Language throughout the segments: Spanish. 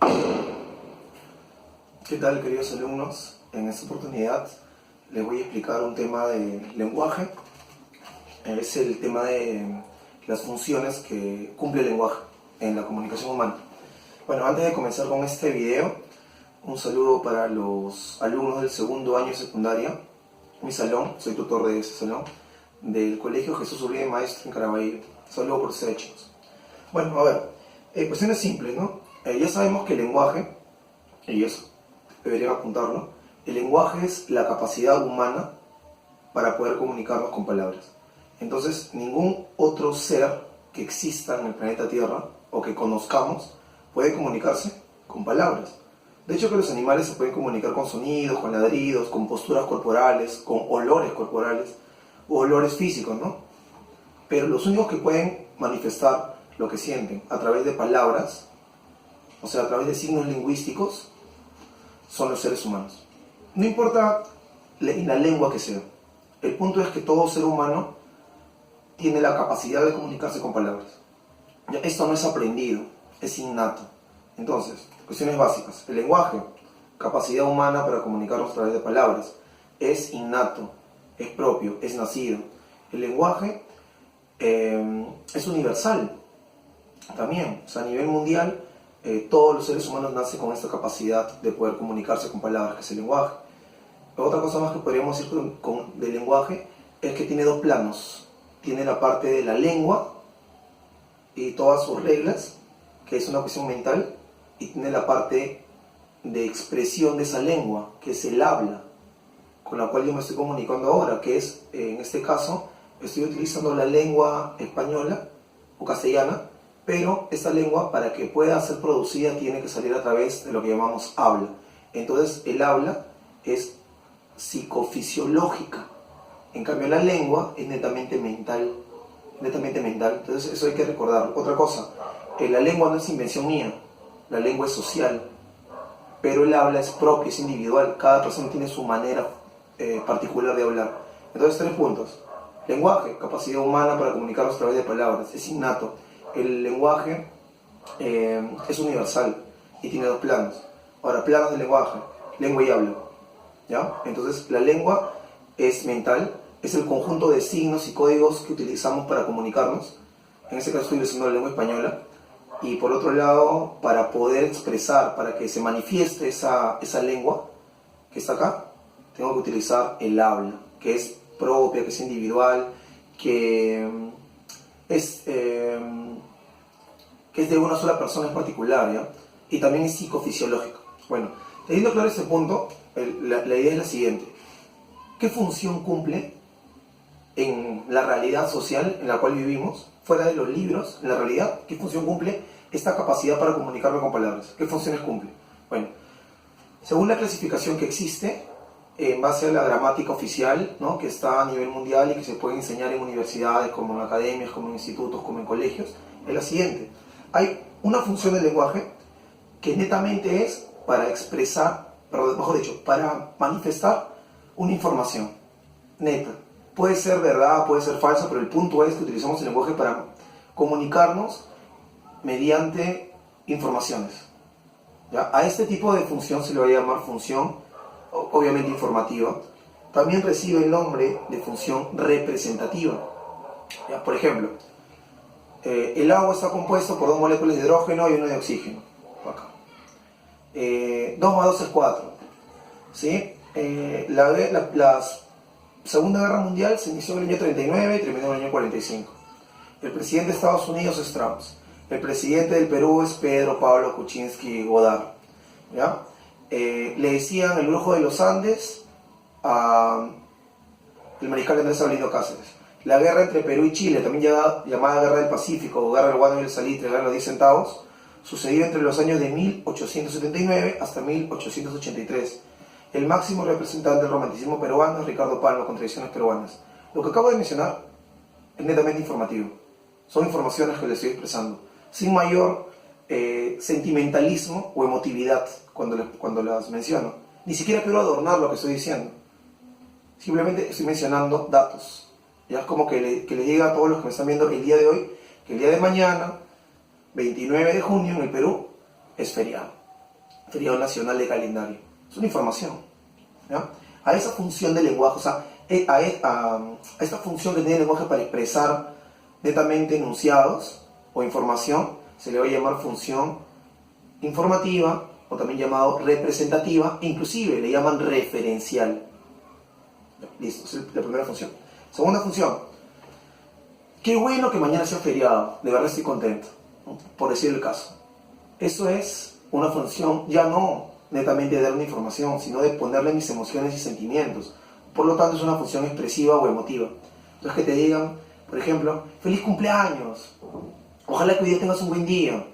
¿Qué tal, queridos alumnos? En esta oportunidad les voy a explicar un tema de lenguaje. Es el tema de las funciones que cumple el lenguaje en la comunicación humana. Bueno, antes de comenzar con este video, un saludo para los alumnos del segundo año de secundaria. Mi salón, soy tutor de ese salón, del Colegio Jesús Uribe Maestro en Caraballo. Saludo por ustedes, chicos. Bueno, a ver, cuestiones simples, ¿no? Ya sabemos que el lenguaje, y eso debería apuntarlo, el lenguaje es la capacidad humana para poder comunicarnos con palabras. Entonces, ningún otro ser que exista en el planeta Tierra o que conozcamos puede comunicarse con palabras. De hecho, que los animales se pueden comunicar con sonidos, con ladridos, con posturas corporales, con olores corporales o olores físicos, ¿no? Pero los únicos que pueden manifestar lo que sienten a través de palabras, o sea, a través de signos lingüísticos, son los seres humanos. No importa la lengua que sea. El punto es que todo ser humano tiene la capacidad de comunicarse con palabras. Esto no es aprendido, es innato. Entonces, cuestiones básicas. El lenguaje, capacidad humana para comunicarnos a través de palabras, es innato, es propio, es nacido. El lenguaje es universal también. O sea, a nivel mundial, todos los seres humanos nacen con esta capacidad de poder comunicarse con palabras, que es el lenguaje. Otra cosa más que podríamos decir del lenguaje es que tiene dos planos. Tiene la parte de la lengua y todas sus reglas, que es una cuestión mental, y tiene la parte de expresión de esa lengua, que es el habla, con la cual yo me estoy comunicando ahora, que es, en este caso, estoy utilizando la lengua española o castellana, pero esta lengua, para que pueda ser producida, tiene que salir a través de lo que llamamos habla. Entonces, el habla es psicofisiológica. En cambio, la lengua es netamente mental. Entonces, eso hay que recordar. Otra cosa, la lengua no es invención mía, la lengua es social, pero el habla es propia, es individual. Cada persona tiene su manera particular de hablar. Entonces, 3 puntos. Lenguaje, capacidad humana para comunicarnos a través de palabras, es innato. El lenguaje es universal y tiene 2 planos. Ahora, planos del lenguaje, lengua y habla, ¿ya? Entonces, la lengua es mental, es el conjunto de signos y códigos que utilizamos para comunicarnos. En este caso estoy utilizando la lengua española. Y por otro lado, para poder expresar, para que se manifieste esa lengua que está acá, tengo que utilizar el habla, que es propia, que es individual, que es de una sola persona en particular, ¿ya? Y también es psicofisiológico. Bueno, teniendo claro este punto, la idea es la siguiente. ¿Qué función cumple en la realidad social en la cual vivimos, fuera de los libros, en la realidad? ¿Qué función cumple esta capacidad para comunicarme con palabras? ¿Qué funciones cumple? Bueno, según la clasificación que existe, en base a la gramática oficial, ¿no?, que está a nivel mundial y que se puede enseñar en universidades, como en academias, como en institutos, como en colegios, es la siguiente. Hay una función del lenguaje que netamente es para expresar, pero mejor dicho, para manifestar una información neta. Puede ser verdad, puede ser falsa, pero el punto es que utilizamos el lenguaje para comunicarnos mediante informaciones, ¿ya? A este tipo de función se le va a llamar función, obviamente informativa. También recibe el nombre de función representativa, ¿ya? Por ejemplo, el agua está compuesto por 2 moléculas de hidrógeno y 1 de oxígeno. Acá. 2 más 2 es 4. ¿Sí? La Segunda Guerra Mundial se inició en el año 39 y terminó en el año 45. El presidente de Estados Unidos es Trump. El presidente del Perú es Pedro Pablo Kuczynski Godard, ¿ya? Le decían el brujo de los Andes al mariscal Andrés Sabelino Cáceres. La guerra entre Perú y Chile, también llamada Guerra del Pacífico o Guerra del Guano y el Salitre, Guerra de los 10 centavos, sucedió entre los años de 1879 hasta 1883. El máximo representante del romanticismo peruano es Ricardo Palma, con tradiciones peruanas. Lo que acabo de mencionar es netamente informativo. Son informaciones que les estoy expresando, sin mayor sentimentalismo o emotividad cuando las menciono. Ni siquiera quiero adornar lo que estoy diciendo. Simplemente estoy mencionando datos. Ya es como que les diga a todos los que me están viendo el día de hoy, que el día de mañana, 29 de junio, en el Perú, es feriado. feriado nacional de calendario. Es una información, ¿ya? A esa función del lenguaje, o sea, a esta función que tiene el lenguaje para expresar netamente enunciados o información, se le va a llamar función informativa, o también llamado representativa, inclusive le llaman referencial. Listo, esa es la primera función. Segunda función, qué bueno que mañana sea feriado, de verdad estoy contento, por decir el caso. Eso es una función ya no netamente de dar una información, sino de ponerle mis emociones y sentimientos. Por lo tanto, es una función expresiva o emotiva. Entonces, que te digan, por ejemplo, feliz cumpleaños, ojalá que hoy día tengas un buen día,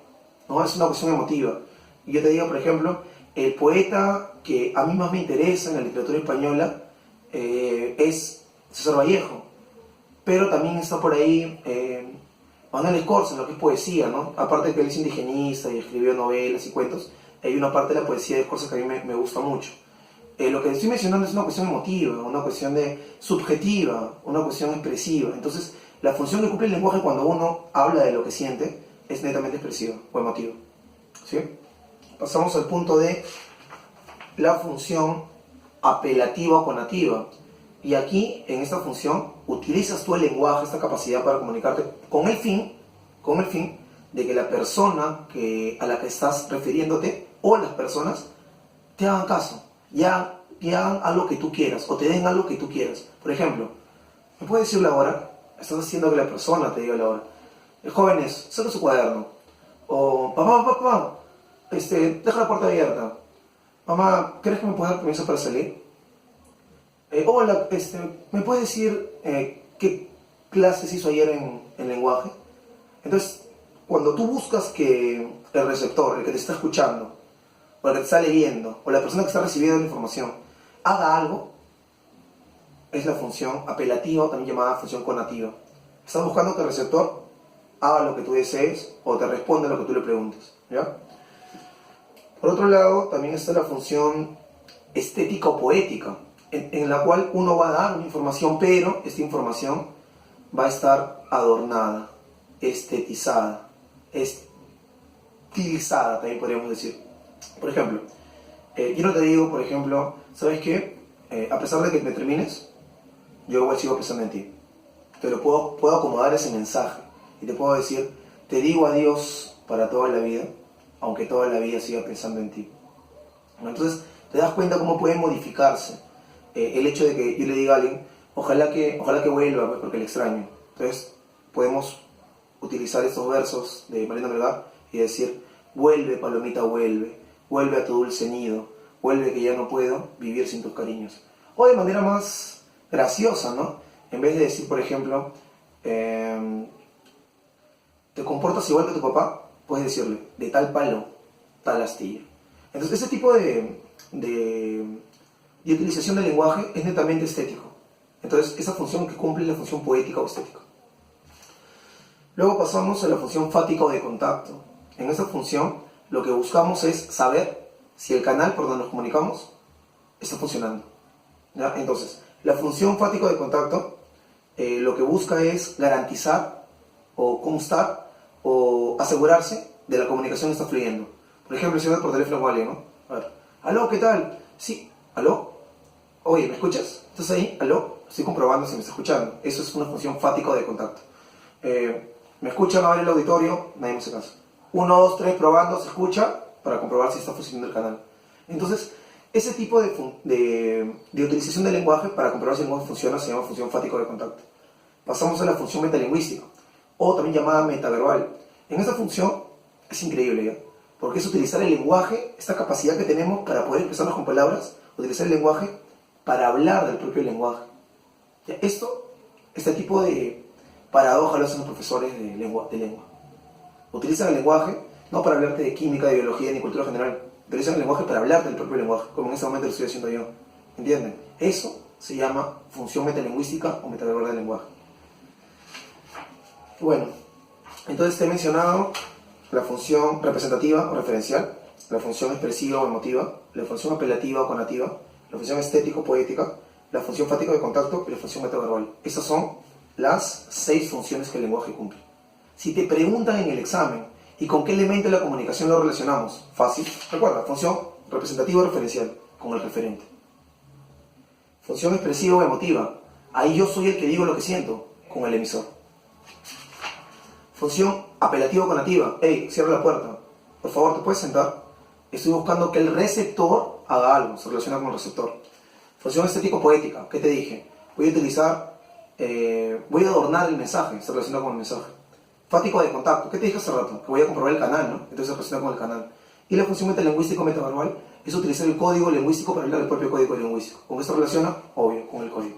¿no? Es una cuestión emotiva. Y yo te digo, por ejemplo, el poeta que a mí más me interesa en la literatura española es César Vallejo, pero también está por ahí Manuel Escorza, lo que es poesía, ¿no? Aparte de que él es indigenista y escribió novelas y cuentos, hay una parte de la poesía de Escorza que a mí me gusta mucho. Lo que estoy mencionando es una cuestión emotiva, una cuestión subjetiva, una cuestión expresiva. Entonces, la función que cumple el lenguaje cuando uno habla de lo que siente es netamente expresiva o emotiva, ¿sí? Pasamos al punto de la función apelativa o conativa. Y aquí, en esta función, utilizas tú el lenguaje, esta capacidad para comunicarte con el fin de que la persona a la que estás refiriéndote o las personas te hagan caso, ya hagan algo que tú quieras o te den algo que tú quieras. Por ejemplo, ¿me puedes decir la hora? Estás haciendo que la persona te diga la hora. Jóvenes, saca su cuaderno. O, papá, deja la puerta abierta. Mamá, ¿crees que me puedes dar permiso para salir? Hola, ¿me puedes decir qué clases hizo ayer en lenguaje? Entonces, cuando tú buscas que el receptor, el que te está escuchando, o el que te está leyendo, o la persona que está recibiendo la información, haga algo, es la función apelativa, o también llamada función conativa. Estás buscando que el receptor haga lo que tú desees, o te responda lo que tú le preguntes, ¿ya? Por otro lado, también está la función estética o poética, en la cual uno va a dar una información, pero esta información va a estar adornada, estetizada, estilizada, también podríamos decir. Por ejemplo, yo no te digo, por ejemplo, ¿sabes qué? A pesar de que me termines, yo igual sigo pensando en ti. Te lo puedo acomodar ese mensaje y te puedo decir, te digo adiós para toda la vida, aunque toda la vida siga pensando en ti. Entonces, te das cuenta cómo puede modificarse el hecho de que yo le diga a alguien, ojalá que vuelva, pues, porque le extraño. Entonces, podemos utilizar estos versos de Mariano Melgar y decir, vuelve, palomita, vuelve a tu dulce nido, vuelve que ya no puedo vivir sin tus cariños. O de manera más graciosa, ¿no? En vez de decir, por ejemplo, ¿te comportas igual que tu papá? Puedes decirle, de tal palo, tal astilla. Entonces, ese tipo de utilización del lenguaje es netamente estético. Entonces, esa función que cumple es la función poética o estética. Luego pasamos a la función fática o de contacto. En esta función, lo que buscamos es saber si el canal por donde nos comunicamos está funcionando, ¿ya? Entonces, la función fática o de contacto lo que busca es garantizar o constar o asegurarse de la comunicación que está fluyendo. Por ejemplo, si hablas por teléfono con alguien, ¿no? A ver, ¿aló, qué tal? Sí, ¿aló? Oye, ¿me escuchas? ¿Estás ahí? ¿Aló? Estoy comprobando si me está escuchando. Eso es una función fática o de contacto. ¿Me escuchan ahora en el auditorio? Nadie me hace caso. 1, 2, 3, probando, se escucha para comprobar si está funcionando el canal. Entonces, ese tipo de utilización del lenguaje para comprobar si el lenguaje funciona se llama función fática o de contacto. Pasamos a la función metalingüística, o también llamada metaverbal. En esta función es increíble, ¿ya? Porque es utilizar el lenguaje, esta capacidad que tenemos para poder expresarnos con palabras, utilizar el lenguaje para hablar del propio lenguaje. ¿Ya? Este tipo de paradoja lo hacen los profesores de lengua. Utilizan el lenguaje no para hablarte de química, de biología ni cultura general. Utilizan el lenguaje para hablarte del propio lenguaje, como en este momento lo estoy haciendo yo. ¿Entienden? Eso se llama función metalingüística o metaverbal del lenguaje. Bueno, entonces te he mencionado la función representativa o referencial, la función expresiva o emotiva, la función apelativa o conativa, la función estético poética, la función fática de contacto y la función metaverbal. Esas son las 6 funciones que el lenguaje cumple. Si te preguntan en el examen, ¿Y con qué elemento de la comunicación lo relacionamos? Fácil. Recuerda, función representativa o referencial, con el referente. Función expresiva o emotiva. Ahí yo soy el que digo lo que siento, con el emisor. Función apelativa o conativa. Hey, cierra la puerta. Por favor, ¿te puedes sentar? Estoy buscando que el receptor haga algo, se relaciona con el receptor. Función estético-poética. ¿Qué te dije? Voy a adornar el mensaje, se relaciona con el mensaje. Fático de contacto. ¿Qué te dije hace rato? Que voy a comprobar el canal, ¿no? Entonces se relaciona con el canal. Y la función metalingüístico-metaverbal es utilizar el código lingüístico para hablar del propio código lingüístico. ¿Con qué se relaciona? Obvio, con el código.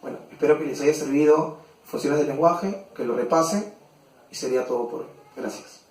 Bueno, espero que les haya servido funciones del lenguaje, que lo repasen y sería todo por hoy. Gracias.